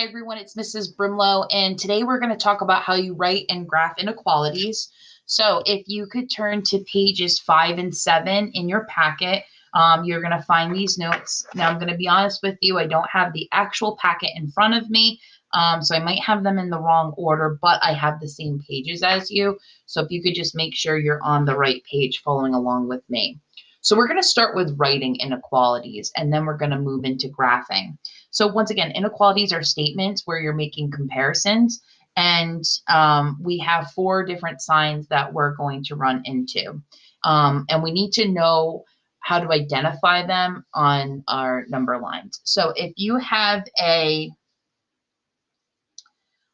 Hi everyone, it's Mrs. Brimlow, and today we're going to talk about how you write and graph inequalities. So if you could turn to pages 5 and 7 in your packet, you're going to find these notes. Now I'm going to be honest with you, I don't have the actual packet in front of me, so I might have them in the wrong order, but I have the same pages as you. So if you could just make sure you're on the right page following along with me. So we're going to start with writing inequalities, and then we're going to move into graphing. So once again, inequalities are statements where you're making comparisons, and we have 4 different signs that we're going to run into. And we need to know how to identify them on our number lines. So if you have a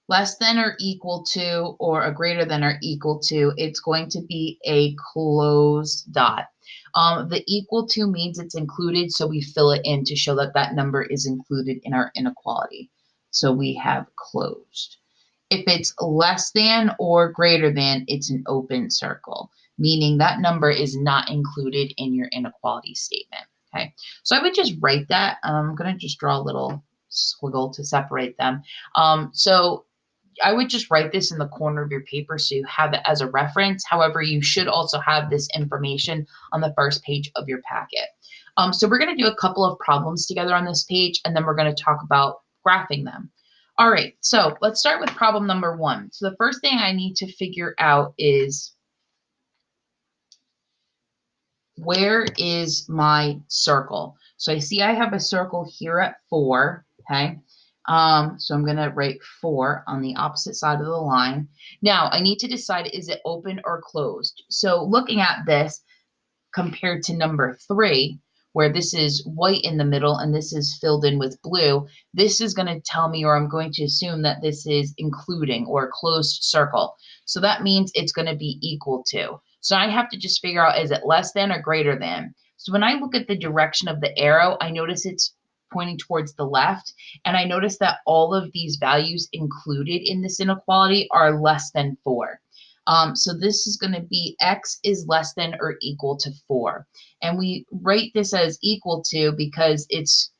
less than or equal to or a greater than or equal to, it's going to be a closed dot. The equal to means it's included, so we fill it in to show that that number is included in our inequality. So we have closed. If it's less than or greater than, it's an open circle, meaning that number is not included in your inequality statement. Okay, so I would just write that. I'm going to just draw a little squiggle to separate them. So I would just write this in the corner of your paper so you have it as a reference. However, you should also have this information on the first page of your packet. So we're going to do a couple of problems together on this page, and then we're going to talk about graphing them. All right, so let's start with problem number 1. So the first thing I need to figure out is, where is my circle? So I see I have a circle here at 4, okay? So I'm going to write 4 on the opposite side of the line. Now, I need to decide, is it open or closed? So looking at this compared to number 3, where this is white in the middle and this is filled in with blue, this is going to tell me, or I'm going to assume that this is including or a closed circle. So that means it's going to be equal to. So I have to just figure out, is it less than or greater than? So when I look at the direction of the arrow, I notice it's pointing towards the left, and I notice that all of these values included in this inequality are less than 4. So this is going to be x is less than or equal to 4. And we write this as equal to because it's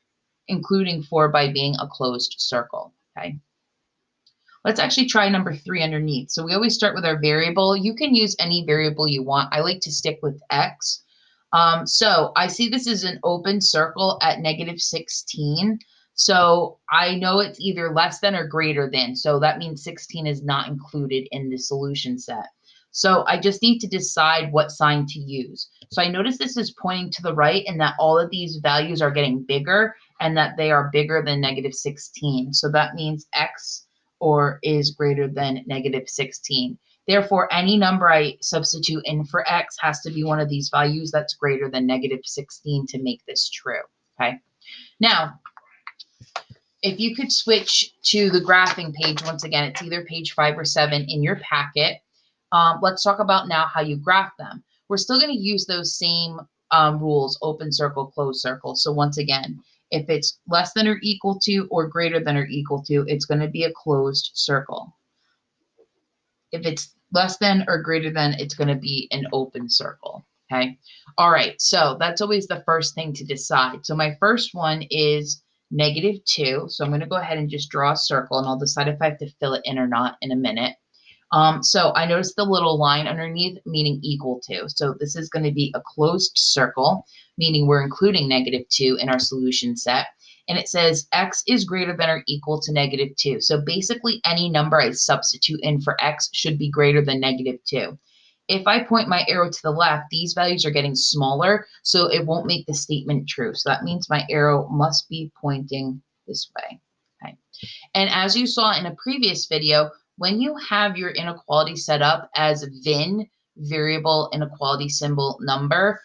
including 4 by being a closed circle, okay? Let's actually try number 3 underneath. So we always start with our variable. You can use any variable you want. I like to stick with x. So I see this is an open circle at -16. So I know it's either less than or greater than. So that means 16 is not included in the solution set. So I just need to decide what sign to use. So I notice this is pointing to the right and that all of these values are getting bigger and that they are bigger than -16. So that means x or is greater than -16. Therefore, any number I substitute in for x has to be one of these values that's greater than -16 to make this true, okay? Now, if you could switch to the graphing page, once again, it's either page 5 or 7 in your packet. Let's talk about now how you graph them. We're still going to use those same rules, open circle, closed circle. So once again, if it's less than or equal to or greater than or equal to, it's going to be a closed circle. If it's less than or greater than, it's going to be an open circle, okay? All right, so that's always the first thing to decide. So my first one is -2. So I'm going to go ahead and just draw a circle, and I'll decide if I have to fill it in or not in a minute. So I noticed the little line underneath, meaning equal to. So this is going to be a closed circle, meaning we're including -2 in our solution set. And it says x is greater than or equal to -2. So basically any number I substitute in for x should be greater than -2. If I point my arrow to the left, these values are getting smaller, so it won't make the statement true. So that means my arrow must be pointing this way. Okay. And as you saw in a previous video, when you have your inequality set up as VIN, variable inequality symbol number,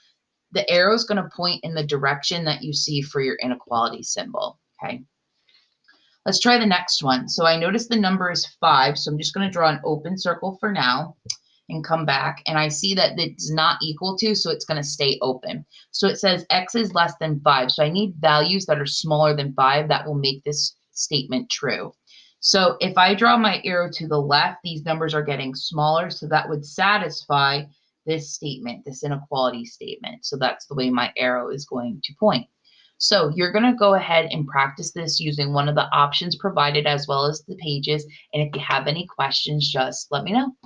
the arrow is going to point in the direction that you see for your inequality symbol, okay? Let's try the next one. So I noticed the number is 5, so I'm just going to draw an open circle for now and come back, and I see that it's not equal to, so it's going to stay open. So it says x is less than 5, so I need values that are smaller than 5 that will make this statement true. So if I draw my arrow to the left, these numbers are getting smaller, so that would satisfy this statement, this inequality statement. So that's the way my arrow is going to point. So you're going to go ahead and practice this using one of the options provided as well as the pages. And if you have any questions, just let me know.